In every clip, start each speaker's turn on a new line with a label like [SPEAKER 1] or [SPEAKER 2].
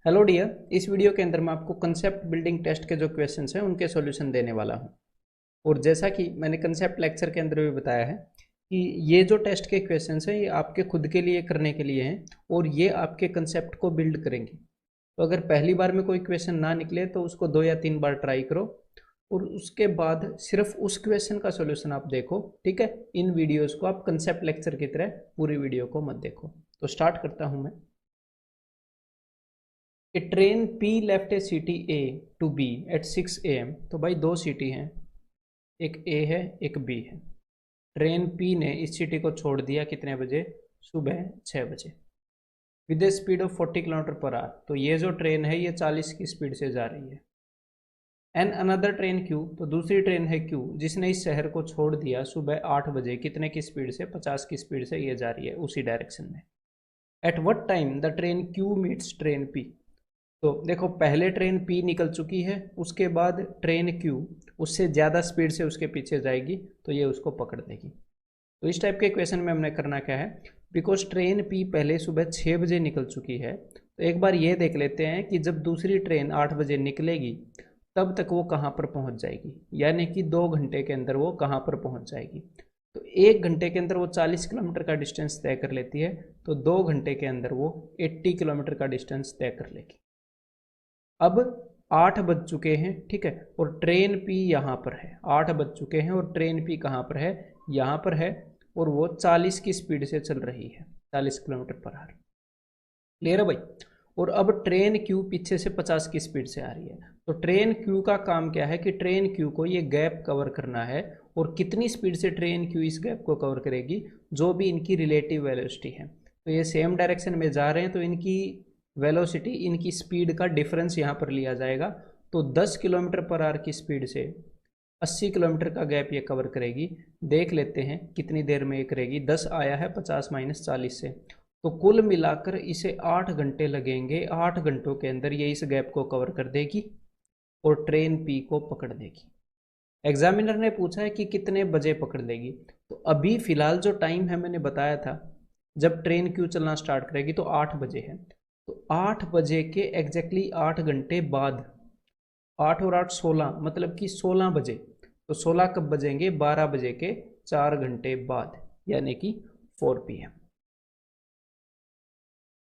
[SPEAKER 1] Hello dear, इस video के अंदर मैं आपको कंसेप्ट बिल्डिंग टेस्ट के जो क्वेश्चंस हैं उनके सॉल्यूशन देने वाला हूं। और जैसा कि मैंने कंसेप्ट लेक्चर के अंदर भी बताया है कि ये जो टेस्ट के क्वेश्चंस हैं ये आपके खुद के लिए करने के लिए हैं और ये आपके कंसेप्ट को बिल्ड करेंगे। तो अगर पहली बार में कोई क्वेश्चन ना निकले तो उसको 2 या 3 बार ट्राई करो और उसके बाद सिर्फ उस क्वेश्चन का सोल्यूशन आप देखो। ठीक है, इन वीडियोज़ को आप कंसेप्ट लेक्चर की तरह पूरी वीडियो को मत देखो। तो स्टार्ट करता हूँ मैं। A train P left a city A to B at 6 AM। तो भाई दो सिटी हैं, एक A है एक B है। ट्रेन P ने इस सिटी को छोड़ दिया कितने बजे? सुबह 6 बजे with A speed of 40 kilometre per hour. तो ये जो ट्रेन है ये 40 की स्पीड से जा रही है। एन अनदर ट्रेन Q, तो दूसरी ट्रेन है Q जिसने इस शहर को छोड़ दिया सुबह 8 बजे कितने की स्पीड से? 50 की स्पीड से ये जा रही है उसी डायरेक्शन में। Eight what time the train Q meets train P। तो देखो पहले ट्रेन P निकल चुकी है, उसके बाद ट्रेन Q उससे ज़्यादा स्पीड से उसके पीछे जाएगी तो ये उसको पकड़ लेगी। तो इस टाइप के क्वेश्चन में हमने करना क्या है, बिकॉज ट्रेन P पहले सुबह 6 बजे निकल चुकी है तो एक बार ये देख लेते हैं कि जब दूसरी ट्रेन 8 बजे निकलेगी तब तक वो कहाँ पर पहुँच जाएगी, यानी कि 2 घंटे के अंदर वो कहाँ पर पहुँच जाएगी। तो 1 घंटे के अंदर वो 40 किलोमीटर का डिस्टेंस तय कर लेती है, तो 2 घंटे के अंदर वो 80 किलोमीटर का डिस्टेंस तय कर लेगी। अब 8 बज चुके हैं, ठीक है, और ट्रेन P यहाँ पर है। 8 बज चुके हैं और ट्रेन P कहाँ पर है? यहाँ पर है और वो 40 की स्पीड से चल रही है, 40 किलोमीटर पर आवर। क्लियर है भाई? और अब ट्रेन Q पीछे से 50 की स्पीड से आ रही है। तो ट्रेन Q का काम क्या है कि ट्रेन Q को ये गैप कवर करना है। और कितनी स्पीड से ट्रेन Q इस गैप को कवर करेगी? जो भी इनकी रिलेटिव वेलोसिटी है। तो ये सेम डायरेक्शन में जा रहे हैं तो इनकी वेलोसिटी, इनकी स्पीड का डिफरेंस यहाँ पर लिया जाएगा। तो 10 किलोमीटर पर आवर की स्पीड से 80 किलोमीटर का गैप ये कवर करेगी। देख लेते हैं कितनी देर में ये करेगी। 10 आया है 50 माइनस 40 से, तो कुल मिलाकर इसे 8 घंटे लगेंगे। 8 घंटों के अंदर ये इस गैप को कवर कर देगी और ट्रेन P को पकड़ लेगी। एग्जामिनर ने पूछा है कि कितने बजे पकड़ लेगी। तो अभी फिलहाल जो टाइम है मैंने बताया था, जब ट्रेन Q चलना स्टार्ट करेगी तो 8 बजे है। तो 8 बजे के एग्जैक्टली 8 घंटे बाद, 8 और 8 16, मतलब कि 16 बजे। तो 16 कब बजेंगे? 12 बजे के 4 घंटे बाद, यानी कि 4 PM।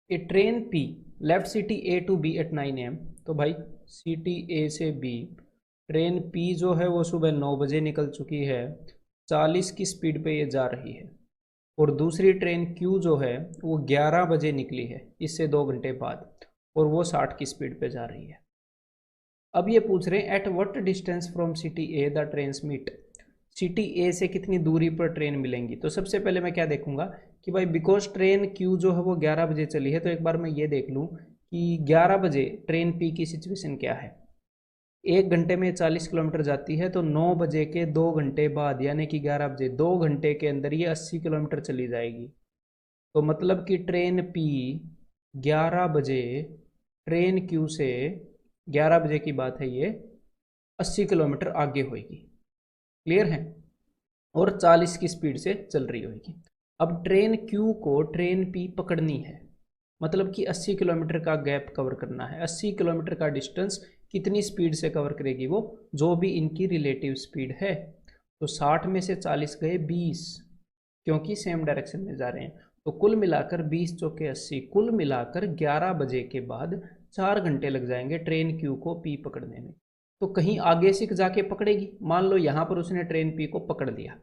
[SPEAKER 1] A train P left city A to B at 9 AM। तो भाई सिटी A से B, ट्रेन P जो है वो सुबह 9 बजे निकल चुकी है, 40 की स्पीड पे ये जा रही है। और दूसरी ट्रेन Q जो है वो 11 बजे निकली है, इससे 2 घंटे बाद, और वो 60 की स्पीड पे जा रही है। अब ये पूछ रहे हैं at what distance from city A the train meet. City A से कितनी दूरी पर ट्रेन मिलेंगी। तो सबसे पहले मैं क्या देखूंगा कि भाई बिकॉज ट्रेन Q जो है वो 11 बजे चली है, तो एक बार मैं ये देख लूँ कि 11 बजे ट्रेन P की सिचुएशन क्या है। 1 घंटे में 40 किलोमीटर जाती है, तो 9 बजे के 2 घंटे बाद यानी कि 11 बजे 2 घंटे के अंदर ये 80 किलोमीटर चली जाएगी। तो मतलब कि ट्रेन P 11 बजे ट्रेन Q से, 11 बजे की बात है ये, 80 किलोमीटर आगे होगी। क्लियर है? और 40 की स्पीड से चल रही होगी। अब ट्रेन Q को ट्रेन P पकड़नी है, मतलब कि 80 किलोमीटर का गैप कवर करना है। 80 किलोमीटर का डिस्टेंस कितनी स्पीड से कवर करेगी वो? जो भी इनकी रिलेटिव स्पीड है। तो 60 में से 40 गए 20, क्योंकि सेम डायरेक्शन में जा रहे हैं। तो कुल मिलाकर 20 चौके 80, कुल मिलाकर 11 बजे के बाद 4 घंटे लग जाएंगे ट्रेन Q को P पकड़ने में। तो कहीं आगे से जाके पकड़ेगी। मान लो यहाँ पर उसने ट्रेन P को पकड़ लिया,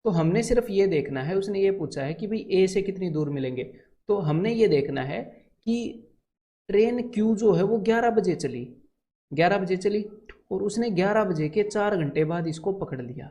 [SPEAKER 1] तो हमने सिर्फ ये देखना है, उसने ये पूछा है कि भाई A से कितनी दूर मिलेंगे। तो हमने ये देखना है कि ट्रेन Q जो है वो 11 बजे चली, 11 बजे चली और उसने 11 बजे के 4 घंटे बाद इसको पकड़ लिया।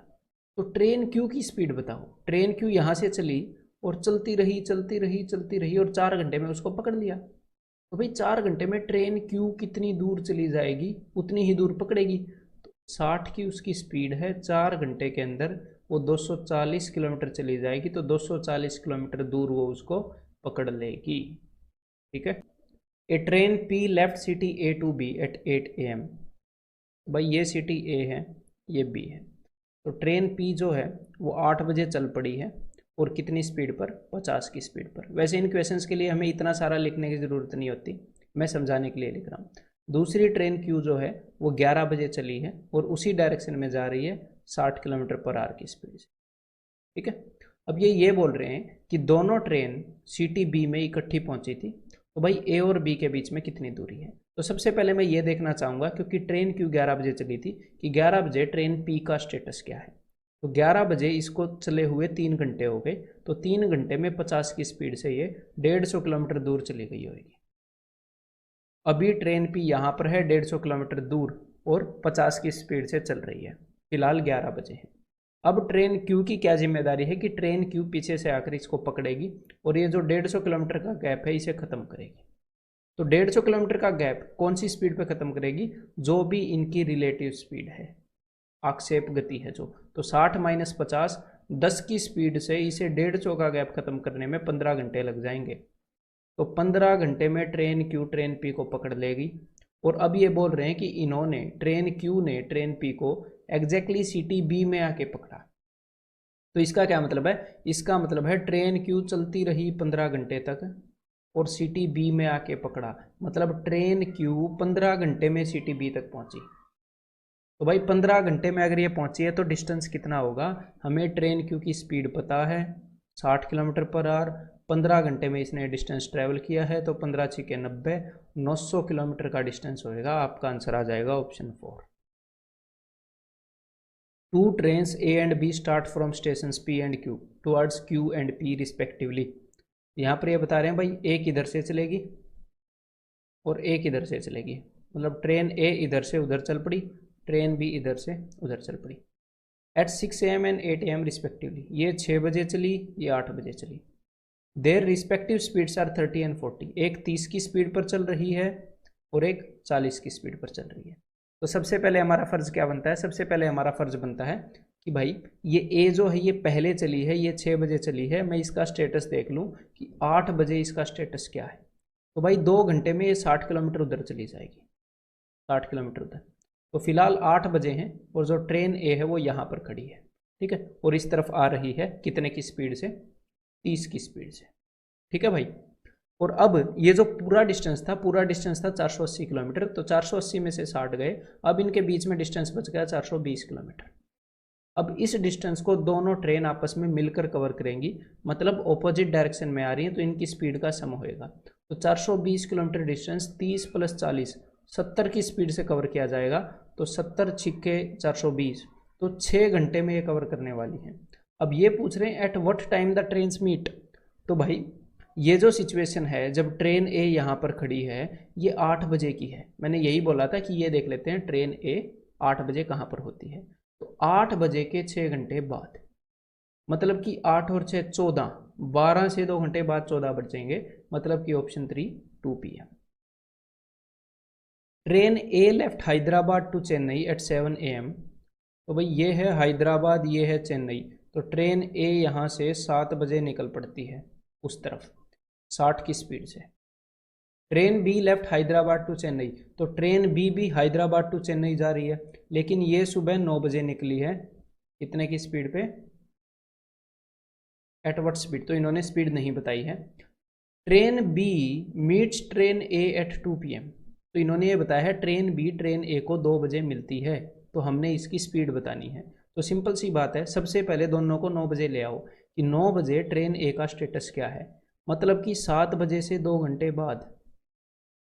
[SPEAKER 1] तो ट्रेन Q की स्पीड बताओ। ट्रेन Q यहाँ से चली और चलती रही चलती रही चलती रही और 4 घंटे में उसको पकड़ लिया। तो भाई 4 घंटे में ट्रेन Q कितनी दूर चली जाएगी, उतनी ही दूर पकड़ेगी। तो 60 की उसकी स्पीड है, 4 घंटे के अंदर वो 240 किलोमीटर चली जाएगी। तो 240 किलोमीटर दूर वो उसको पकड़ लेगी। ठीक है। A train P left city A to B at 8 AM। भाई ये सिटी A है, ये B है। तो ट्रेन P जो है वो 8 बजे चल पड़ी है और कितनी स्पीड पर? 50 की स्पीड पर। वैसे इन क्वेश्चंस के लिए हमें इतना सारा लिखने की ज़रूरत नहीं होती, मैं समझाने के लिए लिख रहा हूँ। दूसरी ट्रेन क्यू जो है वो 11 बजे चली है और उसी डायरेक्शन में जा रही है 60 किलोमीटर पर आवर की स्पीड से। ठीक है, अब ये बोल रहे हैं कि दोनों ट्रेन सिटी बी में इकट्ठी पहुंची थी, तो भाई ए और बी के बीच में कितनी दूरी है। तो सबसे पहले मैं ये देखना चाहूँगा, क्योंकि ट्रेन क्यू 11 बजे चली थी, कि 11 बजे ट्रेन पी का स्टेटस क्या है। तो 11 बजे इसको चले हुए 3 घंटे हो गए, तो 3 घंटे में 50 की स्पीड से ये 150 किलोमीटर दूर चली गई होगी। अभी ट्रेन पी यहाँ पर है 150 किलोमीटर दूर और 50 की स्पीड से चल रही है, फिलहाल 11 बजे है। अब ट्रेन क्यू की क्या जिम्मेदारी है कि ट्रेन क्यू पीछे से आकर इसको पकड़ेगी और ये जो 150 किलोमीटर का गैप है इसे खत्म करेगी। तो 150 किलोमीटर का गैप कौन सी स्पीड पे खत्म करेगी, जो भी इनकी रिलेटिव स्पीड है, आक्षेप गति है जो। तो 60 - 50 10 की स्पीड से इसे 150 का गैप खत्म करने में 15 घंटे लग जाएंगे। तो 15 घंटे में ट्रेन क्यू ट्रेन पी को पकड़ लेगी। और अब ये बोल रहे हैं कि इन्होंने ट्रेन क्यू ने ट्रेन पी को एग्जैक्टली सिटी बी में आके पकड़ा। तो इसका क्या मतलब है, इसका मतलब है ट्रेन क्यू चलती रही 15 घंटे तक और सिटी बी में आके पकड़ा, मतलब ट्रेन क्यू 15 घंटे में सिटी बी तक पहुंची। तो भाई 15 घंटे में अगर ये पहुंची है तो डिस्टेंस कितना होगा, हमें ट्रेन क्यू की स्पीड पता है 60 किलोमीटर पर आवर, 15 घंटे में इसने डिस्टेंस ट्रेवल किया है, तो 15 × 6 = 90, 900 किलोमीटर का डिस्टेंस होएगा। आपका आंसर आ जाएगा option 4। 2 trains A and B start from stations P and Q towards Q and P respectively। यहाँ पर ये बता रहे हैं भाई एक इधर से चलेगी और एक इधर से चलेगी, मतलब ट्रेन ए इधर से उधर चल पड़ी, ट्रेन बी इधर से उधर चल पड़ी। At 6 AM and 8 AM respectively, ये 6 बजे चली, ये 8 बजे चली। Their respective speeds are 30 and 40, एक 30 की स्पीड पर चल रही है और एक 40 की स्पीड पर चल रही है। तो सबसे पहले हमारा फ़र्ज़ क्या बनता है, सबसे पहले हमारा फ़र्ज़ बनता है कि भाई ये ए जो है ये पहले चली है, ये 6 बजे चली है, मैं इसका स्टेटस देख लूँ कि 8 बजे इसका स्टेटस क्या है। तो भाई 2 घंटे में ये 60 किलोमीटर उधर चली जाएगी, 60 किलोमीटर उधर। तो फिलहाल 8 बजे हैं और जो ट्रेन ए है वो यहाँ पर खड़ी है, ठीक है, और इस तरफ आ रही है कितने की स्पीड से, 30 की स्पीड से। ठीक है भाई, और अब ये जो पूरा डिस्टेंस था 480 किलोमीटर, तो 480 में से 60 गए, अब इनके बीच में डिस्टेंस बच गया 420 किलोमीटर। अब इस डिस्टेंस को दोनों ट्रेन आपस में मिलकर कवर करेंगी, मतलब ऑपोजिट डायरेक्शन में आ रही है, तो इनकी स्पीड का सम होएगा। तो 420 किलोमीटर डिस्टेंस 30 + 40 70 की स्पीड से कवर किया जाएगा। तो 70 × 6 = 420, तो 6 घंटे में ये कवर करने वाली है। अब ये पूछ रहे हैं at what time the trains meet. तो भाई ये जो सिचुएशन है जब ट्रेन ए यहाँ पर खड़ी है ये 8 बजे की है, मैंने यही बोला था कि ये देख लेते हैं ट्रेन ए 8 बजे कहाँ पर होती है। तो 8 बजे के 6 घंटे बाद, मतलब कि 8 और 6 14, 12 से 2 घंटे बाद 14 बजेंगे, मतलब कि option 3 2 PM। Train A left Hyderabad to Chennai at 7 AM। तो भाई ये है हैदराबाद, ये है चेन्नई, तो ट्रेन ए यहाँ से 7 बजे निकल पड़ती है उस तरफ 60 की स्पीड से। Train B left Hyderabad to Chennai, तो ट्रेन बी भी हैदराबाद टू चेन्नई जा रही है, लेकिन ये सुबह 9 बजे निकली है, कितने की स्पीड पे, एट व्हाट स्पीड, तो इन्होंने स्पीड नहीं बताई है। Train B meets train A eight 2 PM, तो इन्होंने ये बताया है ट्रेन बी ट्रेन ए को 2 बजे मिलती है, तो हमने इसकी स्पीड बतानी है। तो सिंपल सी बात है, सबसे पहले दोनों को 9 बजे ले आओ कि 9 बजे ट्रेन ए का स्टेटस क्या है, मतलब कि 7 बजे से 2 घंटे बाद,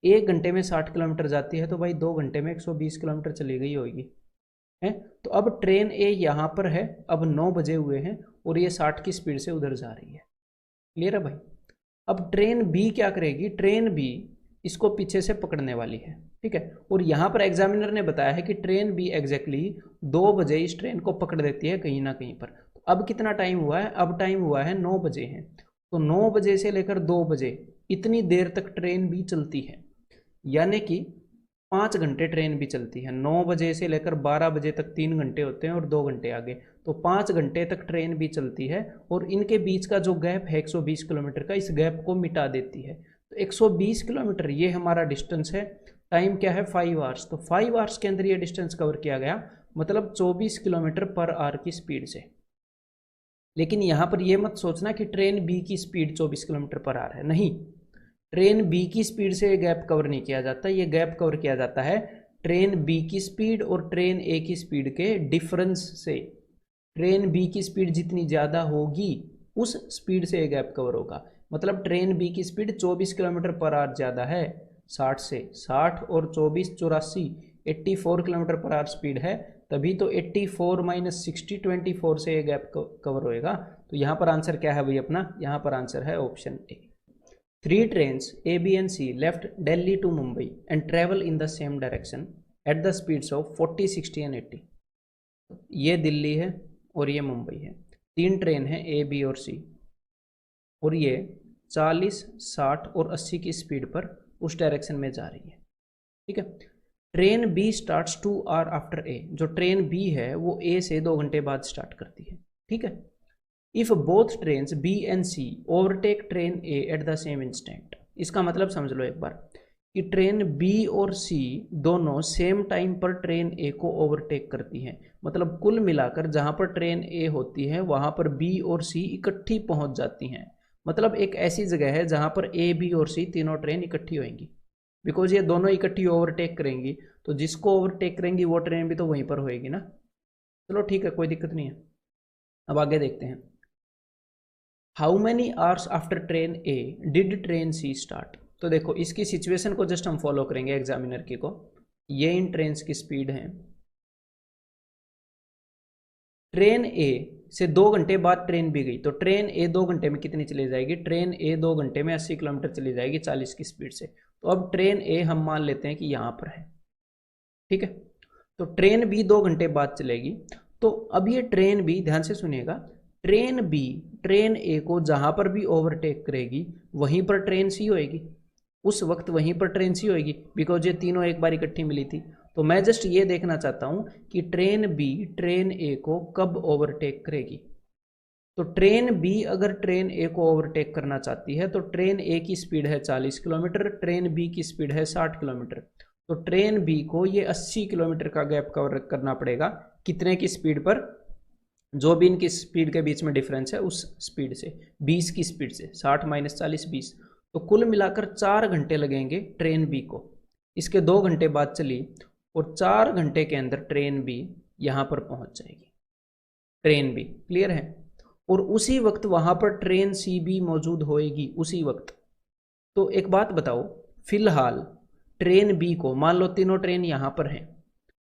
[SPEAKER 1] 1 घंटे में 60 किलोमीटर जाती है, तो भाई 2 घंटे में 120 किलोमीटर चली गई होगी है। तो अब ट्रेन ए यहाँ पर है, अब 9 बजे हुए हैं और ये 60 की स्पीड से उधर जा रही है। क्लियर है भाई। अब ट्रेन बी क्या करेगी, ट्रेन बी इसको पीछे से पकड़ने वाली है, ठीक है, और यहाँ पर एग्जामिनर ने बताया है कि ट्रेन बी एग्जैक्टली 2 बजे इस ट्रेन को पकड़ देती है कहीं ना कहीं पर। तो अब कितना टाइम हुआ है, अब टाइम हुआ है 9 बजे है, तो 9 बजे से लेकर 2 बजे इतनी देर तक ट्रेन भी चलती है, यानी कि 5 घंटे ट्रेन भी चलती है। 9 बजे से लेकर 12 बजे तक 3 घंटे होते हैं और 2 घंटे आगे, तो 5 घंटे तक ट्रेन भी चलती है, और इनके बीच का जो गैप है 120 किलोमीटर का, इस गैप को मिटा देती है। तो 120 किलोमीटर ये हमारा डिस्टेंस है, टाइम क्या है 5 आवर्स, तो 5 आवर्स के अंदर ये डिस्टेंस कवर किया गया, मतलब 24 किलोमीटर पर आवर की स्पीड से। लेकिन यहाँ पर ये मत सोचना कि ट्रेन बी की स्पीड 24 किलोमीटर पर आवर है, नहीं, ट्रेन बी की स्पीड से ये गैप कवर नहीं किया जाता, ये गैप कवर किया जाता है ट्रेन बी की स्पीड और ट्रेन ए की स्पीड के डिफरेंस से। ट्रेन बी की स्पीड जितनी ज़्यादा होगी उस स्पीड से ये गैप कवर होगा। मतलब ट्रेन बी की स्पीड 24 किलोमीटर पर आवर ज़्यादा है 60 से, 60 और 24 84, 84 किलोमीटर पर आवर स्पीड है, तभी तो 84 माइनस 60 24 से ये गैप कवर होएगा। तो यहाँ पर आंसर क्या है भाई अपना, यहाँ पर आंसर है option A. 3 trains A, B and C left Delhi to Mumbai and travel in the same direction at the speeds of 40, 60 and 80. ये दिल्ली है और ये मुंबई है। 3 ट्रेन हैं ए, बी और सी, और ये 40, 60 और 80 की स्पीड पर उस डायरेक्शन में जा रही है। ठीक है। Train B starts 2 hour after A. जो ट्रेन बी है वो ए से 2 घंटे बाद स्टार्ट करती है। ठीक है। If both train B and C overtake train A at the same instant. इसका मतलब समझ लो एक बार कि ट्रेन बी और सी दोनों सेम टाइम पर ट्रेन ए को ओवरटेक करती हैं। मतलब कुल मिलाकर जहां पर ट्रेन ए होती है वहां पर बी और सी इकट्ठी पहुंच जाती हैं। मतलब एक ऐसी जगह है जहां पर ए, बी और सी तीनों ट्रेन इकट्ठी होंगी, बिकॉज ये दोनों इकट्ठी ओवरटेक करेंगी, तो जिसको ओवरटेक करेंगी वो ट्रेन भी तो वहीं पर होएगी ना। चलो ठीक है, कोई दिक्कत नहीं है। अब आगे देखते हैं। How many hours after train A did train C start. तो देखो इसकी सिचुएशन को जस्ट हम फॉलो करेंगे एग्जामिनर की को। ये इन ट्रेन्स की स्पीड है। ट्रेन ए से 2 घंटे बाद ट्रेन बी गई, तो ट्रेन ए 2 घंटे में कितनी चली जाएगी, ट्रेन ए 2 घंटे में 80 किलोमीटर चली जाएगी 40 की स्पीड से। तो अब ट्रेन ए हम मान लेते हैं कि यहाँ पर है। ठीक है। तो ट्रेन बी 2 घंटे बाद चलेगी। तो अब ये ट्रेन बी, ध्यान से सुनिएगा, ट्रेन बी ट्रेन ए को जहां पर भी ओवरटेक करेगी वहीं पर ट्रेन सी होएगी, उस वक्त वहीं पर ट्रेन सी होएगी, बिकॉज ये तीनों एक बार इकट्ठी मिली थी। तो मैं जस्ट ये देखना चाहता हूं कि ट्रेन बी ट्रेन ए को कब ओवरटेक करेगी। तो ट्रेन बी अगर ट्रेन ए को ओवरटेक करना चाहती है तो ट्रेन ए की स्पीड है 40 किलोमीटर, ट्रेन बी की स्पीड है 60 किलोमीटर। तो ट्रेन बी को ये 80 किलोमीटर का गैप कवर करना पड़ेगा। कितने की स्पीड पर, जो भी इनकी स्पीड के बीच में डिफरेंस है उस स्पीड से, 20 की स्पीड से, 60 माइनस 40 20। तो कुल मिलाकर 4 घंटे लगेंगे ट्रेन बी को। इसके 2 घंटे बाद चली और 4 घंटे के अंदर ट्रेन बी यहाँ पर पहुँच जाएगी। ट्रेन बी क्लियर है। और उसी वक्त वहाँ पर ट्रेन सी भी मौजूद होएगी उसी वक्त। तो एक बात बताओ, फिलहाल ट्रेन बी को, मान लो तीनों ट्रेन यहाँ पर हैं,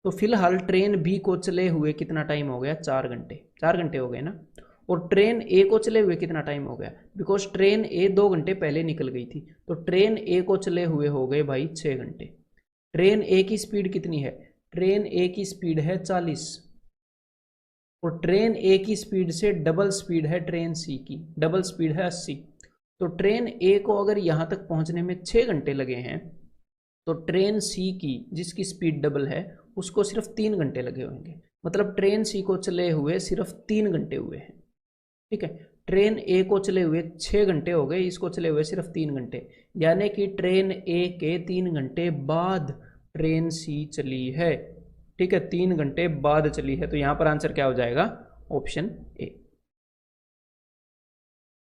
[SPEAKER 1] तो फिलहाल ट्रेन बी को चले हुए कितना टाइम हो गया, 4 घंटे। 4 घंटे हो गए ना। और ट्रेन ए को चले हुए कितना टाइम हो गया, बिकॉज ट्रेन ए 2 घंटे पहले निकल गई थी, तो ट्रेन ए को चले हुए हो गए भाई 6 घंटे। ट्रेन ए की स्पीड कितनी है, ट्रेन ए की स्पीड है 40, और ट्रेन ए की स्पीड से डबल स्पीड है ट्रेन सी की, डबल स्पीड है 80। तो ट्रेन ए को अगर यहाँ तक पहुँचने में 6 घंटे लगे हैं, तो ट्रेन सी की जिसकी स्पीड डबल है उसको सिर्फ 3 घंटे लगे होंगे। मतलब ट्रेन सी को चले हुए सिर्फ 3 घंटे हुए हैं। ठीक है। ट्रेन ए को चले हुए 6 घंटे हो गए, इसको चले हुए सिर्फ 3 घंटे, यानी कि ट्रेन ए के 3 घंटे बाद ट्रेन सी चली है। ठीक है, 3 घंटे बाद चली है। तो यहां पर आंसर क्या हो जाएगा, option A.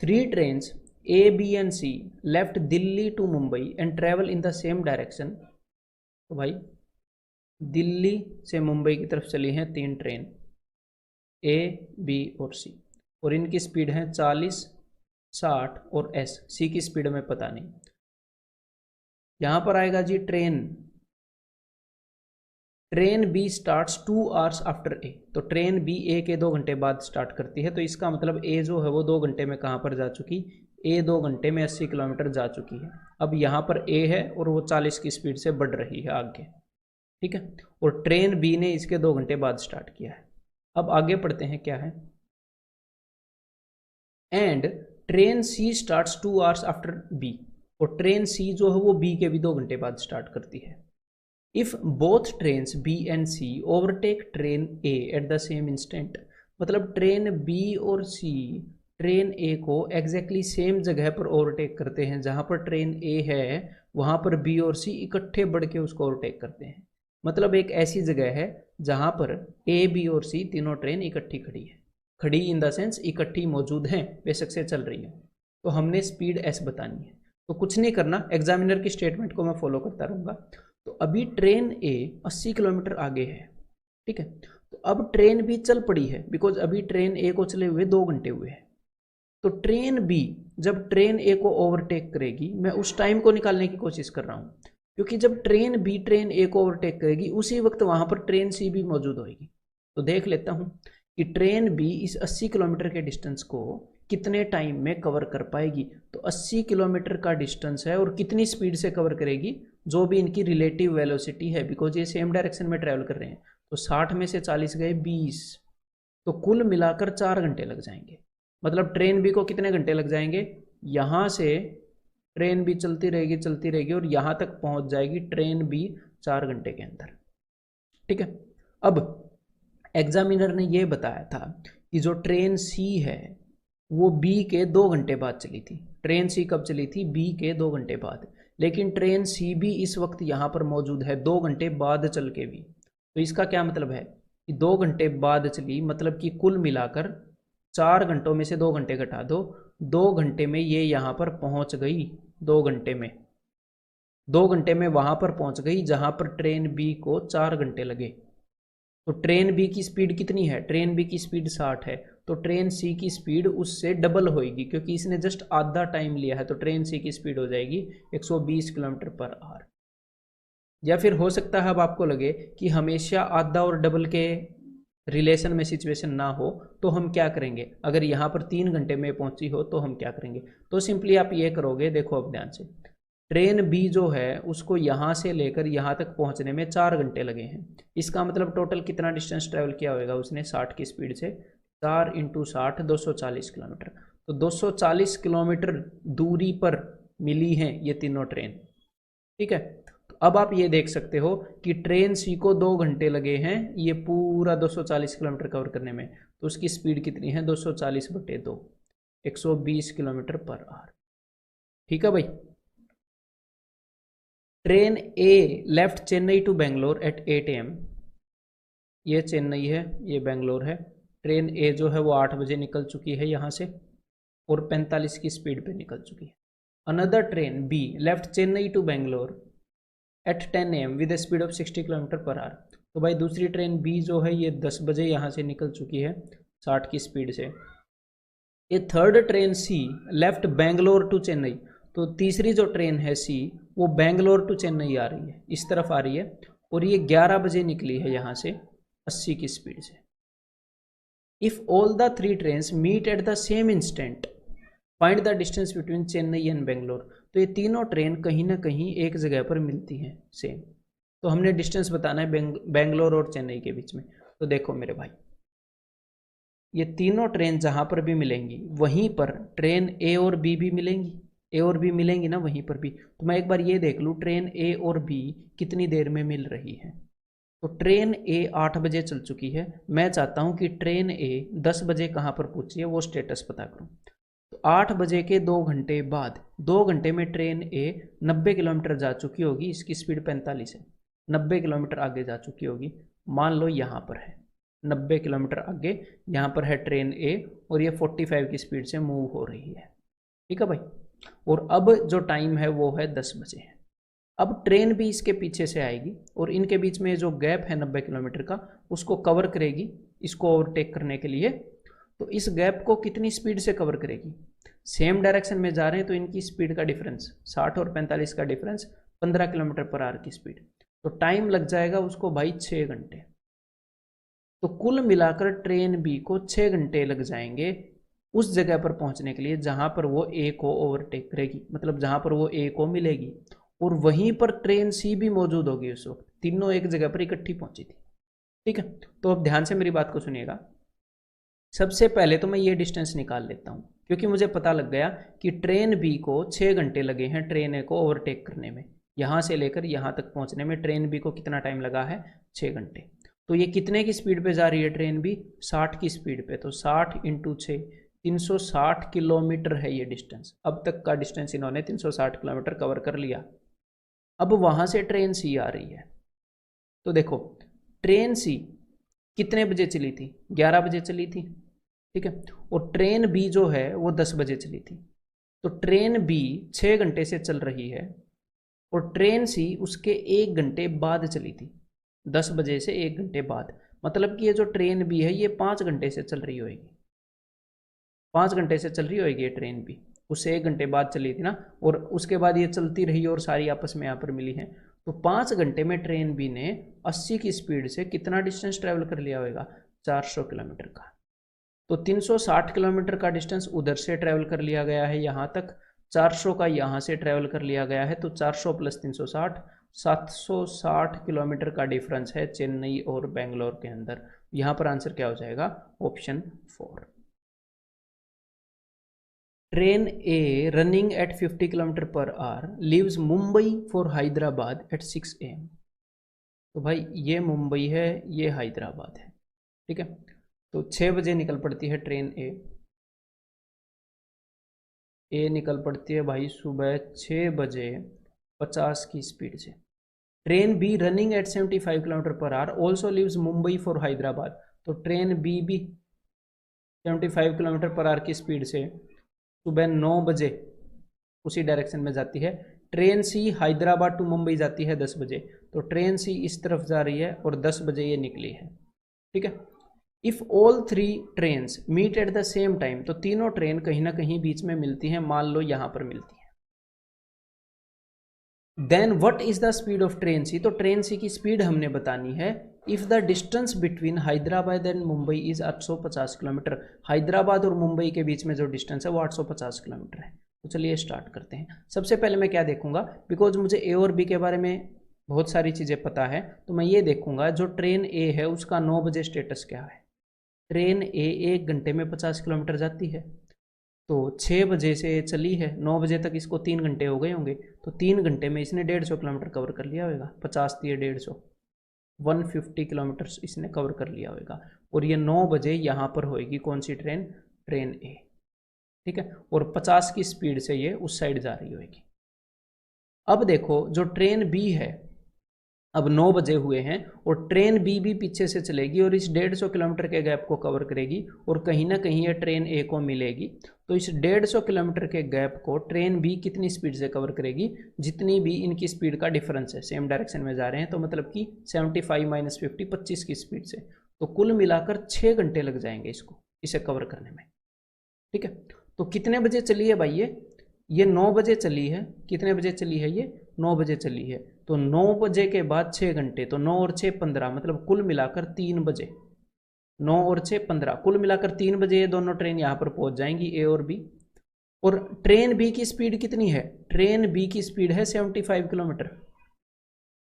[SPEAKER 1] 3 trains A, B and C left Delhi to Mumbai and travel in the same direction. तो भाई दिल्ली से मुंबई की तरफ चली हैं 3 ट्रेन A, B और C, और इनकी स्पीड है 40, 60 और S। C की स्पीड में पता नहीं। यहां पर आएगा जी train B starts 2 hours after A. तो ट्रेन बी ए के 2 घंटे बाद स्टार्ट करती है, तो इसका मतलब ए जो है वो 2 घंटे में कहाँ पर जा चुकी, ए 2 घंटे में 80 किलोमीटर जा चुकी है। अब यहाँ पर ए है और वो 40 की स्पीड से बढ़ रही है आगे। ठीक है। और ट्रेन बी ने इसके 2 घंटे बाद स्टार्ट किया है। अब आगे पढ़ते हैं क्या है। And train C starts 2 hours after B, और ट्रेन सी जो है वो बी के भी 2 घंटे बाद स्टार्ट करती है। If both train B and C overtake train A at the same instant. मतलब ट्रेन बी और सी ट्रेन ए को एग्जैक्टली सेम जगह पर ओवरटेक करते हैं, जहां पर ट्रेन ए है वहां पर बी और सी इकट्ठे बढ़ के उसको ओवरटेक करते हैं। मतलब एक ऐसी जगह है जहां पर ए, बी और सी तीनों ट्रेन इकट्ठी खड़ी है। खड़ी इन द सेंस इकट्ठी मौजूद हैं, बेशक से चल रही है। तो हमने स्पीड एस बतानी है। तो कुछ नहीं करना, एग्जामिनर की स्टेटमेंट को मैं फॉलो करता रहूँगा। तो अभी ट्रेन ए 80 किलोमीटर आगे है, ठीक है। तो अब ट्रेन बी चल पड़ी है, बिकॉज अभी ट्रेन ए को चले हुए 2 घंटे हुए हैं। तो ट्रेन बी जब ट्रेन ए को ओवरटेक करेगी, मैं उस टाइम को निकालने की कोशिश कर रहा हूँ, क्योंकि जब ट्रेन बी ट्रेन ए को ओवरटेक करेगी उसी वक्त वहां पर ट्रेन सी भी मौजूद होगी। तो देख लेता हूँ कि ट्रेन बी इस 80 किलोमीटर के डिस्टेंस को कितने टाइम में कवर कर पाएगी। तो 80 किलोमीटर का डिस्टेंस है और कितनी स्पीड से कवर करेगी, जो भी इनकी रिलेटिव वेलोसिटी है, बिकॉज ये सेम डायरेक्शन में ट्रेवल कर रहे हैं। तो 60 में से 40 गए 20, तो कुल मिलाकर 4 घंटे लग जाएंगे। मतलब ट्रेन बी को कितने घंटे लग जाएंगे, यहां से ट्रेन बी चलती रहेगी और यहां तक पहुंच जाएगी ट्रेन बी 4 घंटे के अंदर, ठीक है। अब एग्जामिनर ने यह बताया था कि जो ट्रेन सी है वो बी के 2 घंटे बाद चली थी। ट्रेन सी कब चली थी, बी के 2 घंटे बाद। लेकिन ट्रेन सी भी इस वक्त यहां पर मौजूद है 2 घंटे बाद चल के भी। तो इसका क्या मतलब है कि 2 घंटे बाद चली, मतलब कि कुल मिलाकर 4 घंटों में से 2 घंटे घटा दो, 2 घंटे में ये यहां पर पहुंच गई। 2 घंटे में 2 घंटे में वहां पर पहुंच गई जहां पर ट्रेन बी को 4 घंटे लगे। तो ट्रेन बी की स्पीड कितनी है, ट्रेन बी की स्पीड 60 है, तो ट्रेन सी की स्पीड उससे डबल होगी, क्योंकि इसने जस्ट आधा टाइम लिया है। तो ट्रेन सी की स्पीड हो जाएगी 120 किलोमीटर पर आवर। या फिर हो सकता है अब आपको लगे कि हमेशा आधा और डबल के रिलेशन में सिचुएशन ना हो, तो हम क्या करेंगे, अगर यहाँ पर 3 घंटे में पहुंची हो तो हम क्या करेंगे। तो सिंपली आप ये करोगे, देखो अब ध्यान से, ट्रेन बी जो है उसको यहाँ से लेकर यहाँ तक पहुँचने में 4 घंटे लगे हैं। इसका मतलब टोटल कितना डिस्टेंस ट्रेवल किया होगा उसने 60 की स्पीड से, 4 × 60 240 किलोमीटर। तो 240 किलोमीटर दूरी पर मिली हैं ये तीनों ट्रेन, ठीक है। तो अब आप ये देख सकते हो कि ट्रेन सी को 2 घंटे लगे हैं ये पूरा 240 किलोमीटर कवर करने में। तो उसकी स्पीड कितनी है, 240/2, 120 किलोमीटर पर आवर, ठीक है भाई। Train A left Chennai to Bangalore at 8 AM। ये चेन्नई है, ये बेंगलोर है। ट्रेन ए जो है वो 8 बजे निकल चुकी है यहाँ से और 45 की स्पीड पे निकल चुकी है। Another train B left Chennai to Bangalore at 10 AM with speed of 60 kilometre per hour. तो भाई दूसरी ट्रेन बी जो है ये 10 बजे यहाँ से निकल चुकी है 60 की स्पीड से। ये third train C left Bangalore to Chennai. तो तीसरी जो ट्रेन है सी वो बेंगलोर टू चेन्नई आ रही है, इस तरफ आ रही है, और ये 11 बजे निकली है यहाँ से 80 की स्पीड से। If all the 3 trains meet at the same instant find the distance between Chennai and Bangalore. तो ये तीनों ट्रेन कहीं ना कहीं एक जगह पर मिलती हैं सेम। तो हमने डिस्टेंस बताना है बेंगलोर और चेन्नई के बीच में। तो देखो मेरे भाई, ये तीनों ट्रेन जहां पर भी मिलेंगी वहीं पर ट्रेन ए और बी भी मिलेंगी, ए और बी मिलेंगी ना वहीं पर भी। तो मैं एक बार ये देख लूँ ट्रेन ए और बी कितनी देर में मिल रही है। तो ट्रेन ए 8 बजे चल चुकी है, मैं चाहता हूँ कि ट्रेन ए 10 बजे कहाँ पर पहुंची है वो स्टेटस पता करूँ। तो 8 बजे के 2 घंटे बाद, 2 घंटे में ट्रेन ए 90 किलोमीटर जा चुकी होगी, इसकी स्पीड 45 है, 90 किलोमीटर आगे जा चुकी होगी। मान लो यहाँ पर है 90 किलोमीटर आगे, यहाँ पर है ट्रेन ए और ये 45 की स्पीड से मूव हो रही है, ठीक है भाई। और अब जो टाइम है वो है 10 बजे है। अब ट्रेन भी इसके पीछे से आएगी और इनके बीच में जो गैप है 90 किलोमीटर का उसको कवर करेगी इसको ओवरटेक करने के लिए। तो इस गैप को कितनी स्पीड से कवर करेगी, सेम डायरेक्शन में जा रहे हैं तो इनकी स्पीड का डिफरेंस 60 और 45 का डिफरेंस 15 किलोमीटर पर आवर की स्पीड। तो टाइम लग जाएगा उसको भाई 6 घंटे। तो कुल मिलाकर ट्रेन बी को 6 घंटे लग जाएंगे उस जगह पर पहुंचने के लिए जहां पर वो ए को ओवरटेक करेगी, मतलब जहां पर वो ए को मिलेगी। और वहीं पर ट्रेन सी भी मौजूद होगी उस वक्त, तीनों एक जगह पर इकट्ठी पहुंची थी, ठीक है। तो अब ध्यान से मेरी बात को सुनिएगा। सबसे पहले तो मैं ये डिस्टेंस निकाल लेता हूं, क्योंकि मुझे पता लग गया कि ट्रेन बी को 6 घंटे लगे हैं ट्रेन ए को ओवरटेक करने में। यहां से लेकर यहां तक पहुंचने में ट्रेन बी को कितना टाइम लगा है, 6 घंटे। तो ये कितने की स्पीड पे जा रही है ट्रेन बी, 60 की स्पीड पे। तो 60 × 6 360 किलोमीटर है ये डिस्टेंस। अब तक का डिस्टेंस इन्होंने 360 किलोमीटर कवर कर लिया। अब वहां से ट्रेन सी आ रही है। तो देखो ट्रेन सी कितने बजे चली थी, 11 बजे चली थी, ठीक है। और ट्रेन बी जो है वो 10 बजे चली थी। तो ट्रेन बी 6 घंटे से चल रही है और ट्रेन सी उसके 1 घंटे बाद चली थी, 10 बजे से 1 घंटे बाद। मतलब कि ये जो ट्रेन बी है ये 5 घंटे से चल रही होगी, 5 घंटे से चल रही होगी ये ट्रेन बी, उससे 1 घंटे बाद चली थी ना, और उसके बाद ये चलती रही और सारी आपस में यहाँ पर मिली हैं। तो 5 घंटे में ट्रेन बी ने 80 की स्पीड से कितना डिस्टेंस ट्रेवल कर लिया होगा? 400 किलोमीटर का। तो 360 किलोमीटर का डिस्टेंस उधर से ट्रेवल कर लिया गया है यहाँ तक, 400 का यहाँ से ट्रेवल कर लिया गया है, तो 400 प्लस 360, 760 किलोमीटर का डिफरेंस है चेन्नई और बेंगलोर के अंदर। यहाँ पर आंसर क्या हो जाएगा? Option 4। Train A running at 50 kilometre per hour leaves Mumbai for Hyderabad at 6 AM। तो भाई ये मुंबई है, ये हैदराबाद है, ठीक है। तो 6 बजे निकल पड़ती है ट्रेन ए निकल पड़ती है भाई सुबह 6 बजे 50 की स्पीड से। Train B running at 75 kilometre per hour also leaves Mumbai for Hyderabad. तो ट्रेन बी भी 75 किलोमीटर पर आवर की स्पीड से सुबह 9 बजे उसी डायरेक्शन में जाती है। Train C Hyderabad to Mumbai जाती है 10 बजे, तो ट्रेन सी इस तरफ जा रही है और 10 बजे ये निकली है, ठीक है। If all 3 trains meet at the same time, तो तीनों ट्रेन कहीं ना कहीं बीच में मिलती हैं, मान लो यहां पर मिलती है। Then what is the speed of train C? तो ट्रेन सी की स्पीड हमने बतानी है if the distance between Hyderabad and Mumbai is 850 kilometre. Hyderabad और मुंबई के बीच में जो डिस्टेंस है वो 850 किलोमीटर है। तो चलिए स्टार्ट करते हैं। सबसे पहले मैं क्या देखूंगा, बिकॉज मुझे ए और बी के बारे में बहुत सारी चीज़ें पता है, तो मैं ये देखूंगा जो ट्रेन ए है उसका 9 बजे स्टेटस क्या है। ट्रेन ए 1 घंटे में 50 किलोमीटर जाती है, तो 6 बजे से चली है, 9 बजे तक इसको 3 घंटे हो गए होंगे, तो 3 घंटे में इसने 150 किलोमीटर कवर कर लिया होगा। 50 दिए 150, 150 किलोमीटर इसने कवर कर लिया होगा। और ये 9 बजे यहाँ पर होएगी कौन सी ट्रेन? ट्रेन ए, ठीक है। और 50 की स्पीड से ये उस साइड जा रही होगी। अब देखो जो ट्रेन बी है, अब 9 बजे हुए हैं और ट्रेन बी भी पीछे से चलेगी और इस 150 किलोमीटर के गैप को कवर करेगी और कहीं ना कहीं ये ट्रेन ए को मिलेगी। तो इस 150 किलोमीटर के गैप को ट्रेन बी कितनी स्पीड से कवर करेगी? जितनी भी इनकी स्पीड का डिफरेंस है, सेम डायरेक्शन में जा रहे हैं, तो मतलब कि 75 माइनस 50, 25 की स्पीड से। तो कुल मिलाकर 6 घंटे लग जाएंगे इसको, इसे कवर करने में, ठीक है। तो कितने बजे चली है भाई ये 9 बजे चली है। कितने बजे चली है ये? 9 बजे चली है। तो 9 बजे के बाद 6 घंटे, तो 9 और 6 15, मतलब कुल मिलाकर 3 बजे। 9 और 6 15, कुल मिलाकर 3 बजे ये दोनों ट्रेन यहाँ पर पहुंच जाएंगी, ए और बी। और ट्रेन बी की स्पीड कितनी है? ट्रेन बी की स्पीड है 75 किलोमीटर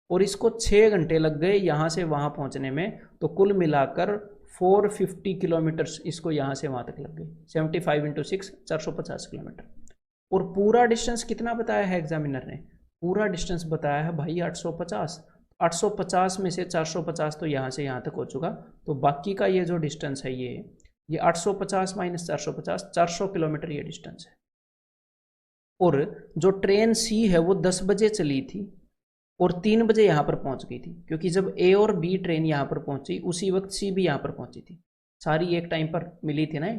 [SPEAKER 1] और इसको 6 घंटे लग गए यहाँ से वहाँ पहुँचने में, तो कुल मिलाकर 450 किलोमीटर इसको यहाँ से वहाँ तक लग गई। 75 इंटू 6, 450 किलोमीटर। और पूरा डिस्टेंस कितना बताया है एग्जामिनर ने? पूरा डिस्टेंस बताया है भाई 850। 850 में से 450 तो यहाँ से यहाँ तक हो चुका, तो बाकी का ये जो डिस्टेंस है ये 850 माइनस 450, 400 किलोमीटर ये डिस्टेंस है। और जो ट्रेन सी है वो 10 बजे चली थी और 3 बजे यहाँ पर पहुँच गई थी, क्योंकि जब ए और बी ट्रेन यहाँ पर पहुँची उसी वक्त सी भी यहाँ पर पहुँची थी, सारी एक टाइम पर मिली थी ना।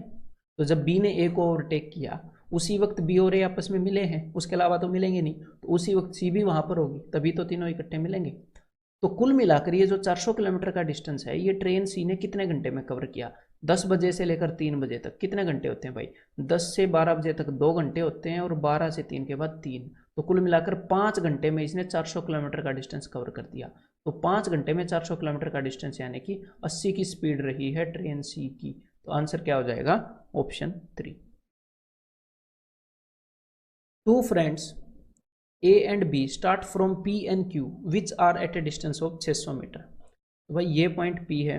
[SPEAKER 1] तो जब बी ने ए को ओवरटेक किया उसी वक्त बी और ए आपस में मिले हैं, उसके अलावा तो मिलेंगे नहीं, तो उसी वक्त सी भी वहाँ पर होगी, तभी तो तीनों इकट्ठे मिलेंगे। तो कुल मिलाकर ये जो 400 किलोमीटर का डिस्टेंस है ये ट्रेन सी ने कितने घंटे में कवर किया? 10 बजे से लेकर 3 बजे तक कितने घंटे होते हैं भाई? 10 से 12 बजे तक 2 घंटे होते हैं और 12 से 3 के बाद 3, तो कुल मिलाकर 5 घंटे में इसने 400 किलोमीटर का डिस्टेंस कवर कर दिया। तो 5 घंटे में 400 किलोमीटर का डिस्टेंस यानी कि 80 की स्पीड रही है ट्रेन सी की। तो आंसर क्या हो जाएगा? Option 3। 2 friends A and B start from P and Q which are at a distance of 600 metre. तो भाई ये पॉइंट P है,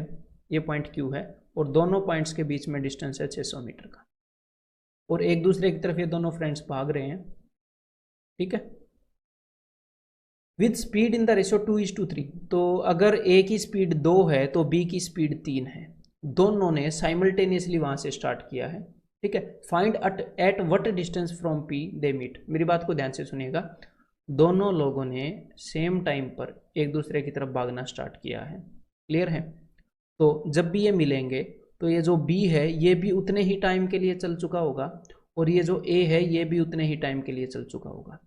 [SPEAKER 1] ये पॉइंट Q है और दोनों पॉइंट्स के बीच में डिस्टेंस है 600 मीटर का और एक दूसरे की तरफ ये दोनों फ्रेंड्स भाग रहे हैं, ठीक है, with speed in the ratio 2:3। तो अगर A की स्पीड 2 है तो B की स्पीड 3 है। दोनों ने साइमल्टेनियसली वहां से स्टार्ट किया है, ठीक है। Find at what distance from P they meet. मेरी बात को ध्यान से सुनिएगा, दोनों लोगों ने सेम टाइम पर एक दूसरे की तरफ भागना स्टार्ट किया है, क्लियर है। तो जब भी ये मिलेंगे तो ये जो बी है ये भी उतने ही टाइम के लिए चल चुका होगा और ये जो ए है ये भी उतने ही टाइम के लिए चल चुका होगा।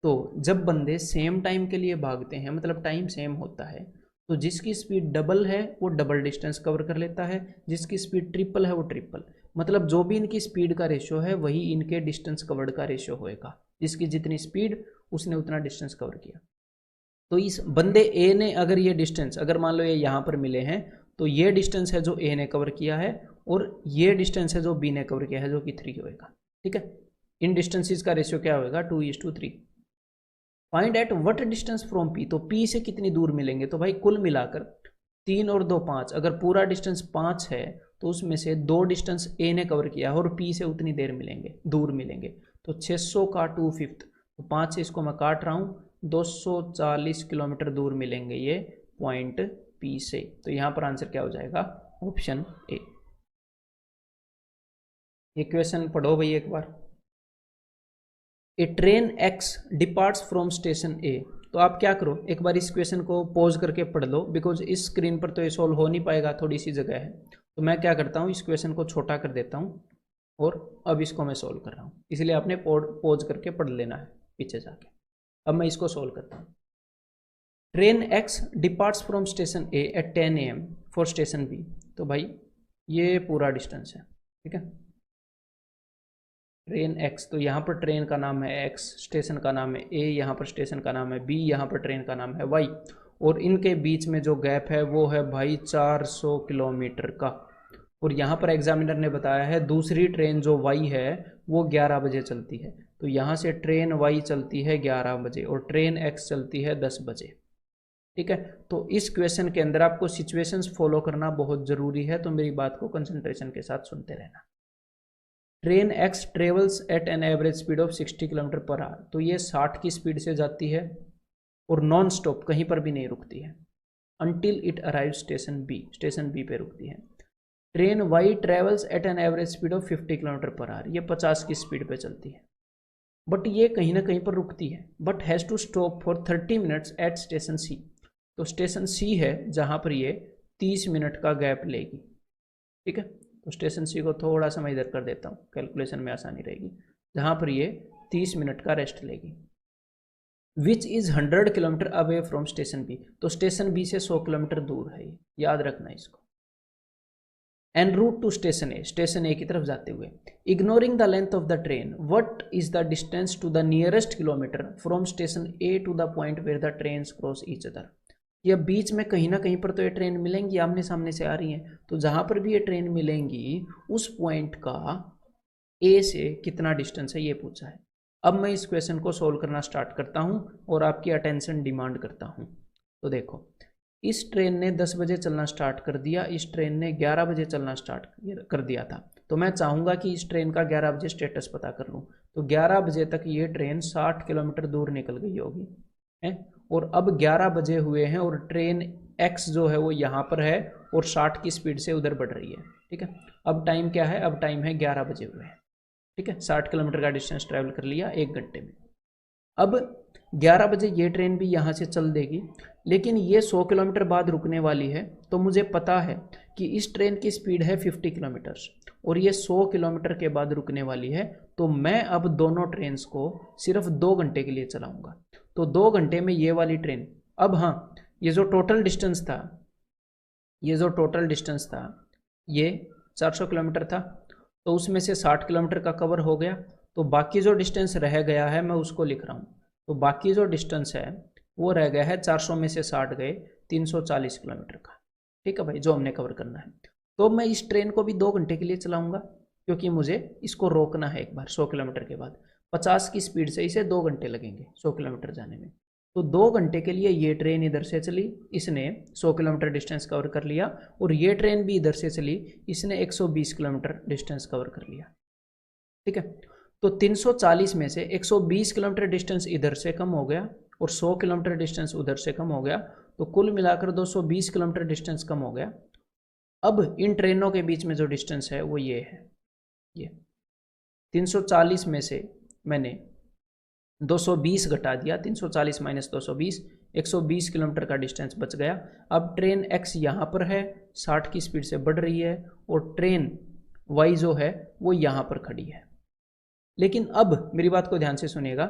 [SPEAKER 1] तो जब बंदे सेम टाइम के लिए भागते हैं, मतलब टाइम सेम होता है, तो जिसकी स्पीड डबल है वो डबल डिस्टेंस कवर कर लेता है, जिसकी स्पीड ट्रिपल है वो ट्रिपल, मतलब जो भी इनकी स्पीड का रेशियो है वही इनके डिस्टेंस कवर्ड का रेशियो होएगा। जिसकी जितनी स्पीड उसने उतना डिस्टेंस कवर किया। तो इस बंदे ए ने अगर ये डिस्टेंस, अगर मान लो ये यहाँ पर मिले हैं, तो ये डिस्टेंस है जो ए ने कवर किया है और ये डिस्टेंस है जो बी ने कवर किया है, जो कि 3 होएगा। ठीक है, इन डिस्टेंसेस का रेशियो क्या होएगा, 2:3। Find at what distance from P, तो पी से कितनी दूर मिलेंगे, तो भाई कुल मिलाकर 3 और 2 5, अगर पूरा डिस्टेंस 5 है तो उसमें से 2 डिस्टेंस ए ने कवर किया है और पी से उतनी देर मिलेंगे, दूर मिलेंगे। तो 600 का 2/5, तो 5 से इसको मैं काट रहा हूँ, 240 किलोमीटर दूर मिलेंगे ये पॉइंट पी से। तो यहाँ पर आंसर क्या हो जाएगा, ऑप्शन ए। ये क्वेश्चन पढ़ो भाई एक बार। A train X departs from station A, तो आप क्या करो, एक बार इस क्वेश्चन को पॉज करके पढ़ लो, बिकॉज इस स्क्रीन पर तो ये सॉल्व हो नहीं पाएगा, थोड़ी सी जगह है। तो मैं क्या करता हूँ, इस क्वेश्चन को छोटा कर देता हूँ और अब इसको मैं सॉल्व कर रहा हूँ, इसलिए आपने पॉज करके पढ़ लेना है पीछे जाके। अब मैं इसको सॉल्व करता हूँ। Train X departs from station A at 10 AM for station B, तो भाई ये पूरा डिस्टेंस है। ठीक है, ट्रेन एक्स, तो यहाँ पर ट्रेन का नाम है एक्स, स्टेशन का नाम है ए, यहाँ पर स्टेशन का नाम है बी, यहाँ पर ट्रेन का नाम है वाई, और इनके बीच में जो गैप है वो है भाई 400 किलोमीटर का। और यहाँ पर एग्जामिनर ने बताया है दूसरी ट्रेन जो वाई है वो 11 बजे चलती है, तो यहाँ से ट्रेन वाई चलती है 11 बजे और ट्रेन एक्स चलती है 10 बजे। ठीक है, तो इस क्वेश्चन के अंदर आपको सिचुएशंस फॉलो करना बहुत ज़रूरी है, तो मेरी बात को कंसंट्रेशन के साथ सुनते रहना। Train x travels at an average speed of 60 kilometre per hour, तो ये 60 की स्पीड से जाती है और नॉन स्टॉप कहीं पर भी नहीं रुकती है, until it arrive station B, station B पे रुकती है। Train Y travels at an average speed of 50 kilometre per hour, ये 50 की स्पीड पे चलती है, बट ये कहीं ना कहीं पर रुकती है, but has to stop for 30 minutes at station C, तो स्टेशन सी है जहाँ पर ये 30 मिनट का गैप लेगी। ठीक है, तो स्टेशन सी को थोड़ा सा मैं इधर कर देता हूँ, कैलकुलेशन में आसानी रहेगी, जहाँ पर ये 30 मिनट का रेस्ट लेगी। Which is 100 kilometre away from station B, तो स्टेशन बी से 100 किलोमीटर दूर है, याद रखना इसको। And route to station A, station A की तरफ जाते हुए, ignoring the length of the train, what is the distance to the nearest kilometre from station A to the point where the train cross each other, या बीच में कहीं ना कहीं पर तो ये ट्रेन मिलेंगी, आमने सामने से आ रही हैं, तो जहाँ पर भी ये ट्रेन मिलेंगी उस पॉइंट का ए से कितना डिस्टेंस है ये पूछा है। अब मैं इस क्वेश्चन को सोल्व करना स्टार्ट करता हूँ और आपकी अटेंशन डिमांड करता हूँ। तो देखो, इस ट्रेन ने 10 बजे चलना स्टार्ट कर दिया, इस ट्रेन ने 11 बजे चलना स्टार्ट कर दिया था, तो मैं चाहूँगा कि इस ट्रेन का 11 बजे स्टेटस पता कर लूँ। तो 11 बजे तक ये ट्रेन 60 किलोमीटर दूर निकल गई होगी है, और अब 11 बजे हुए हैं और ट्रेन एक्स जो है वो यहाँ पर है और 60 की स्पीड से उधर बढ़ रही है। ठीक है, अब टाइम क्या है, अब टाइम है 11 बजे हुए हैं। ठीक है, 60 किलोमीटर का डिस्टेंस ट्रैवल कर लिया 1 घंटे में। अब 11 बजे ये ट्रेन भी यहाँ से चल देगी, लेकिन ये 100 किलोमीटर बाद रुकने वाली है, तो मुझे पता है कि इस ट्रेन की स्पीड है 50 किलोमीटर्स और ये 100 किलोमीटर के बाद रुकने वाली है, तो मैं अब दोनों ट्रेन्स को सिर्फ 2 घंटे के लिए चलाऊंगा। तो 2 घंटे में ये वाली ट्रेन, अब हाँ, ये जो टोटल डिस्टेंस था ये 400 किलोमीटर था, तो उसमें से 60 किलोमीटर का कवर हो गया, तो बाकी जो डिस्टेंस रह गया है मैं उसको लिख रहा हूँ। तो बाकी जो डिस्टेंस है वो रह गया है 400 में से 60 गए 340 किलोमीटर का। ठीक है भाई, जो हमने कवर करना है। तो मैं इस ट्रेन को भी 2 घंटे के लिए चलाऊंगा, क्योंकि मुझे इसको रोकना है एक बार 100 किलोमीटर के बाद। 50 की स्पीड से इसे 2 घंटे लगेंगे 100 किलोमीटर जाने में, तो 2 घंटे के लिए ये ट्रेन इधर से चली, इसने 100 किलोमीटर डिस्टेंस कवर कर लिया, और ये ट्रेन भी इधर से चली, इसने 120 किलोमीटर डिस्टेंस कवर कर लिया। ठीक है, तो 340 में से 120 किलोमीटर डिस्टेंस इधर से कम हो गया और 100 किलोमीटर डिस्टेंस उधर से कम हो गया, तो कुल मिलाकर 220 किलोमीटर डिस्टेंस कम हो गया। अब इन ट्रेनों के बीच में जो डिस्टेंस है वो ये है, ये 340 में से मैंने 220 घटा दिया, 340 माइनस 220, 120 किलोमीटर का डिस्टेंस बच गया। अब ट्रेन एक्स यहाँ पर है, 60 की स्पीड से बढ़ रही है, और ट्रेन वाई जो है वो यहाँ पर खड़ी है। लेकिन अब मेरी बात को ध्यान से सुनिएगा,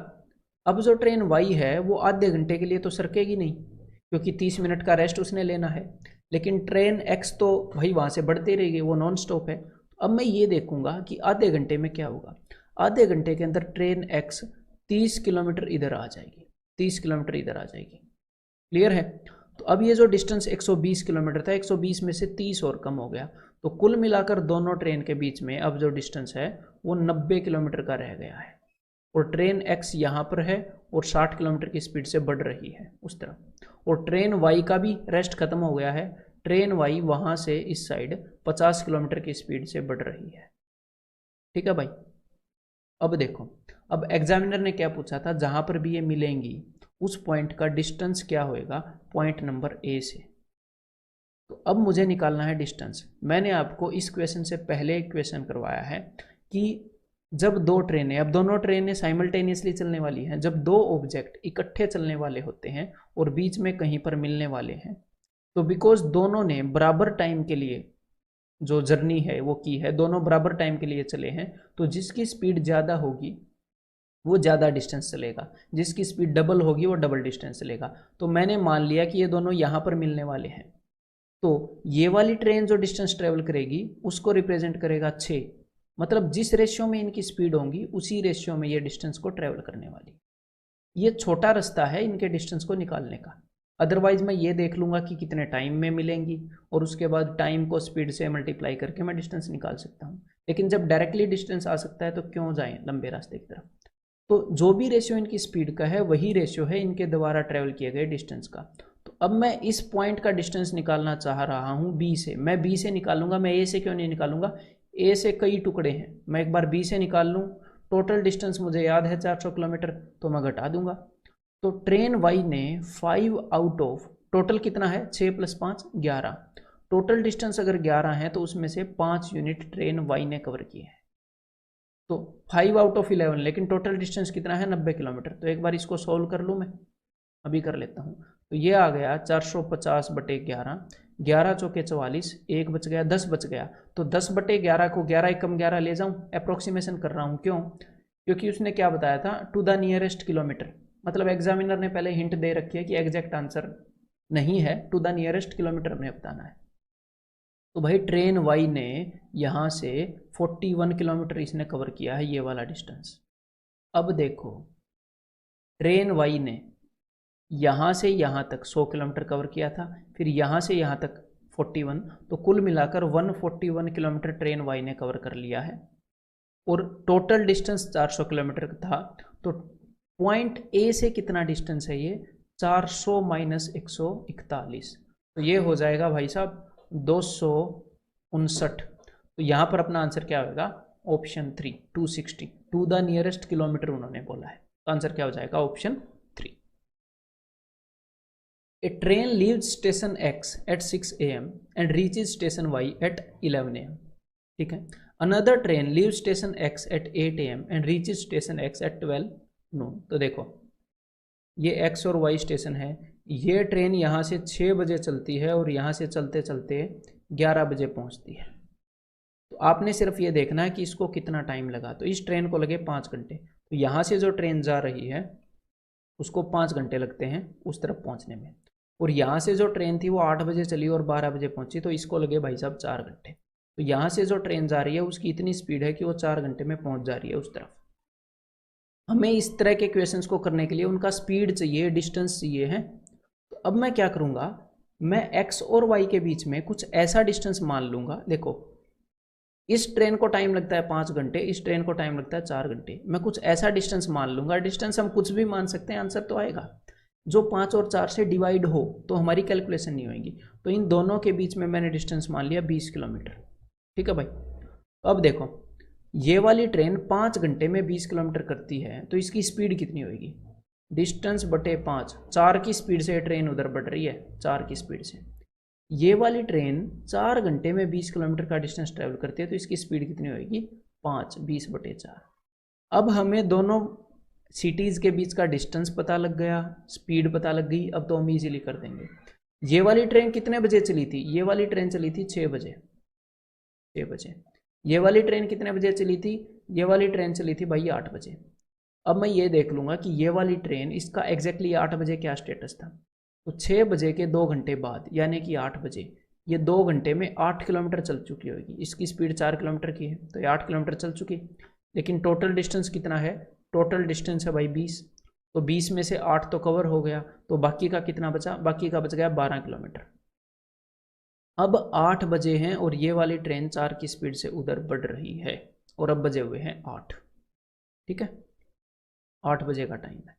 [SPEAKER 1] अब जो ट्रेन वाई है वो आधे घंटे के लिए तो सरकेगी नहीं, क्योंकि 30 मिनट का रेस्ट उसने लेना है। लेकिन ट्रेन एक्स तो भाई वहाँ से बढ़ती रहेगी, वो नॉन स्टॉप है। अब मैं ये देखूंगा कि आधे घंटे में क्या होगा। आधे घंटे के अंदर ट्रेन एक्स 30 किलोमीटर इधर आ जाएगी, 30 किलोमीटर इधर आ जाएगी। क्लियर है? तो अब ये जो डिस्टेंस 120 किलोमीटर था, 120 में से 30 और कम हो गया, तो कुल मिलाकर दोनों ट्रेन के बीच में अब जो डिस्टेंस है वो 90 किलोमीटर का रह गया है। और ट्रेन एक्स यहाँ पर है और 60 किलोमीटर की स्पीड से बढ़ रही है उस तरफ। और ट्रेन वाई का भी रेस्ट खत्म हो गया है, ट्रेन वाई वहाँ से इस साइड 50 किलोमीटर की स्पीड से बढ़ रही है। ठीक है भाई? अब देखो, अब एग्जामिनर ने क्या पूछा था, जहाँ पर भी ये मिलेंगी उस पॉइंट का डिस्टेंस क्या होएगा पॉइंट नंबर ए से। तो अब मुझे निकालना है डिस्टेंस। मैंने आपको इस क्वेश्चन से पहले एक क्वेश्चन करवाया है कि जब दो ट्रेनें, अब दोनों ट्रेनें साइमल्टेनियसली चलने वाली हैं, जब दो ऑब्जेक्ट इकट्ठे चलने वाले होते हैं और बीच में कहीं पर मिलने वाले हैं, तो बिकॉज दोनों ने बराबर टाइम के लिए जो जर्नी है वो की है, दोनों बराबर टाइम के लिए चले हैं, तो जिसकी स्पीड ज़्यादा होगी वो ज़्यादा डिस्टेंस चलेगा, जिसकी स्पीड डबल होगी वो डबल डिस्टेंस चलेगा। तो मैंने मान लिया कि ये दोनों यहाँ पर मिलने वाले हैं, तो ये वाली ट्रेन जो डिस्टेंस ट्रेवल करेगी उसको रिप्रेजेंट करेगा 6, मतलब जिस रेशियो में इनकी स्पीड होंगी उसी रेशियो में ये डिस्टेंस को ट्रेवल करने वाली। ये छोटा रास्ता है इनके डिस्टेंस को निकालने का। अदरवाइज मैं ये देख लूँगा कि कितने टाइम में मिलेंगी और उसके बाद टाइम को स्पीड से मल्टीप्लाई करके मैं डिस्टेंस निकाल सकता हूँ। लेकिन जब डायरेक्टली डिस्टेंस आ सकता है तो क्यों जाएं लंबे रास्ते की तरफ। तो जो भी रेशियो इनकी स्पीड का है वही रेशियो है इनके द्वारा ट्रेवल किए गए डिस्टेंस का। तो अब मैं इस पॉइंट का डिस्टेंस निकालना चाह रहा हूँ बी से। मैं बी से निकालूंगा, मैं ए से क्यों नहीं निकालूंगा, ए से कई टुकड़े हैं, मैं एक बार बी से निकाल लूँ। टोटल डिस्टेंस मुझे याद है 400 किलोमीटर, तो मैं घटा दूंगा। तो ट्रेन वाई ने 5 आउट ऑफ, टोटल कितना है 6 + 5 11, टोटल डिस्टेंस अगर 11 है तो उसमें से 5 यूनिट ट्रेन वाई ने कवर किए हैं। तो 5 आउट ऑफ 11, लेकिन टोटल डिस्टेंस कितना है 90 किलोमीटर। तो एक बार इसको सोल्व कर लूँ, मैं अभी कर लेता हूँ। तो ये आ गया 450/11, 11 चौके 44, 1 बच गया, 10 बच गया। तो 10/11 को 11 एकम 11 ले जाऊँ, अप्रोक्सीमेशन कर रहा हूँ। क्यों? क्योंकि उसने क्या बताया था, टू द नियरेस्ट किलोमीटर, मतलब एग्जामिनर ने पहले हिंट दे रखी है कि एग्जैक्ट आंसर नहीं है, टू द नियरेस्ट किलोमीटर में बताना है। तो भाई ट्रेन वाई ने यहाँ से 41 किलोमीटर इसने कवर किया है, ये वाला डिस्टेंस। अब देखो, ट्रेन वाई ने यहाँ से यहाँ तक 100 किलोमीटर कवर किया था, फिर यहाँ से यहाँ तक 41, तो कुल मिलाकर 141 किलोमीटर ट्रेन वाई ने कवर कर लिया है। और टोटल डिस्टेंस 400 किलोमीटर था। तो पॉइंट ए से कितना डिस्टेंस है ये, 400 - 141, तो ये हो जाएगा भाई साहब 259। तो यहाँ पर अपना आंसर क्या होगा, option 3 260, to the nearest kilometre उन्होंने बोला है। तो आंसर क्या हो जाएगा, option 3। A train leaves station X at 6 AM and reaches station Y at 11 AM। ठीक है। Another train leaves station X at 8 AM and reaches station X at 12 noon। तो देखो, ये X और Y स्टेशन है, ये ट्रेन यहाँ से 6 बजे चलती है और यहाँ से चलते चलते 11 बजे पहुँचती है। तो आपने सिर्फ ये देखना है कि इसको कितना टाइम लगा। तो इस ट्रेन को लगे 5 घंटे। तो यहाँ से जो ट्रेन जा रही है उसको 5 घंटे लगते हैं उस तरफ पहुँचने में, और यहाँ से जो ट्रेन थी वो 8 बजे चली और 12 बजे पहुँची, तो इसको लगे भाई साहब 4 घंटे। तो यहाँ से जो ट्रेन जा रही है उसकी इतनी स्पीड है कि वो 4 घंटे में पहुँच जा रही है उस तरफ। हमें इस तरह के क्वेश्चंस को करने के लिए उनका स्पीड चाहिए, डिस्टेंस चाहिए है। तो अब मैं क्या करूँगा, मैं एक्स और वाई के बीच में कुछ ऐसा डिस्टेंस मान लूँगा। देखो, इस ट्रेन को टाइम लगता है 5 घंटे, इस ट्रेन को टाइम लगता है 4 घंटे, मैं कुछ ऐसा डिस्टेंस मान लूँगा। डिस्टेंस हम कुछ भी मान सकते हैं, आंसर तो आएगा। जो 5 और 4 से डिवाइड हो तो हमारी कैलकुलेशन नहीं होगी। तो इन दोनों के बीच में मैंने डिस्टेंस मान लिया 20 किलोमीटर। ठीक है भाई। अब देखो, ये वाली ट्रेन 5 घंटे में 20 किलोमीटर करती है, तो इसकी स्पीड कितनी होगी, डिस्टेंस बटे 5, 4 की स्पीड से ट्रेन उधर बढ़ रही है, 4 की स्पीड से। ये वाली ट्रेन 4 घंटे में 20 किलोमीटर का डिस्टेंस ट्रेवल करती है, तो इसकी स्पीड कितनी होगी, 5, 20/4। अब हमें दोनों सिटीज़ के बीच का डिस्टेंस पता लग गया, स्पीड पता लग गई। अब तो हम इजीली कर देंगे। ये वाली ट्रेन कितने बजे चली थी, ये वाली ट्रेन चली थी 6 बजे, 6 बजे। ये वाली ट्रेन कितने बजे चली थी, ये वाली ट्रेन चली थी भाई 8 बजे। अब मैं ये देख लूँगा कि ये वाली ट्रेन इसका एग्जैक्टली 8 बजे क्या स्टेटस था। तो 6 बजे के 2 घंटे बाद यानी कि 8 बजे ये 2 घंटे में 8 किलोमीटर चल चुकी होगी। इसकी स्पीड 4 किलोमीटर की है तो ये 8 किलोमीटर चल चुकी। लेकिन टोटल डिस्टेंस कितना है, टोटल डिस्टेंस है भाई 20। तो 20 में से 8 तो कवर हो गया, तो बाकी का कितना बचा, बाकी का बच गया 12 किलोमीटर। अब 8 बजे हैं और ये वाली ट्रेन 4 की स्पीड से उधर बढ़ रही है और अब बजे हुए हैं 8। ठीक है, 8 बजे का टाइम है।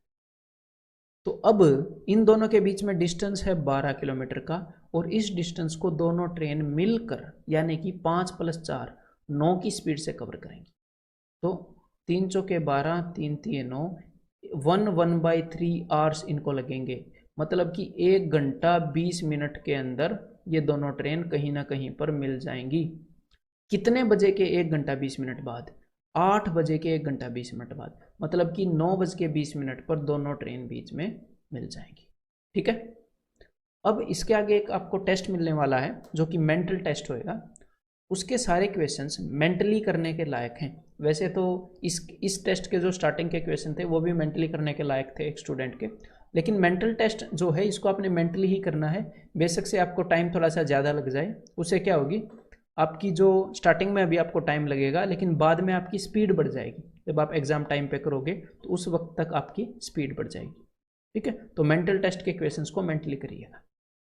[SPEAKER 1] तो अब इन दोनों के बीच में डिस्टेंस है 12 किलोमीटर का और इस डिस्टेंस को दोनों ट्रेन मिलकर यानी कि 5 + 4 9 की स्पीड से कवर करेंगी। तो 3 चौके 12, 3 3 9, 1/3 आवर्स इनको लगेंगे। मतलब कि 1 घंटा 20 मिनट के अंदर ये दोनों ट्रेन कहीं ना कहीं पर मिल जाएंगी। कितने बजे के 1 घंटा 20 मिनट बाद, 8 बजे के 1 घंटा 20 मिनट बाद, मतलब कि 9:20 पर दोनों ट्रेन बीच में मिल जाएंगी। ठीक है, अब इसके आगे एक आपको टेस्ट मिलने वाला है जो कि मेंटल टेस्ट होएगा। उसके सारे क्वेश्चंस मेंटली करने के लायक हैं। वैसे तो इस टेस्ट के जो स्टार्टिंग के क्वेश्चन थे वो भी मेंटली करने के लायक थे एक स्टूडेंट के, लेकिन मेंटल टेस्ट जो है इसको आपने मेंटली ही करना है। बेशक से आपको टाइम थोड़ा सा ज़्यादा लग जाए, उससे क्या होगी, आपकी जो स्टार्टिंग में अभी आपको टाइम लगेगा लेकिन बाद में आपकी स्पीड बढ़ जाएगी। जब आप एग्जाम टाइम पे करोगे तो उस वक्त तक आपकी स्पीड बढ़ जाएगी। ठीक है, तो मेंटल टेस्ट के क्वेश्चंस को मेंटली करिएगा।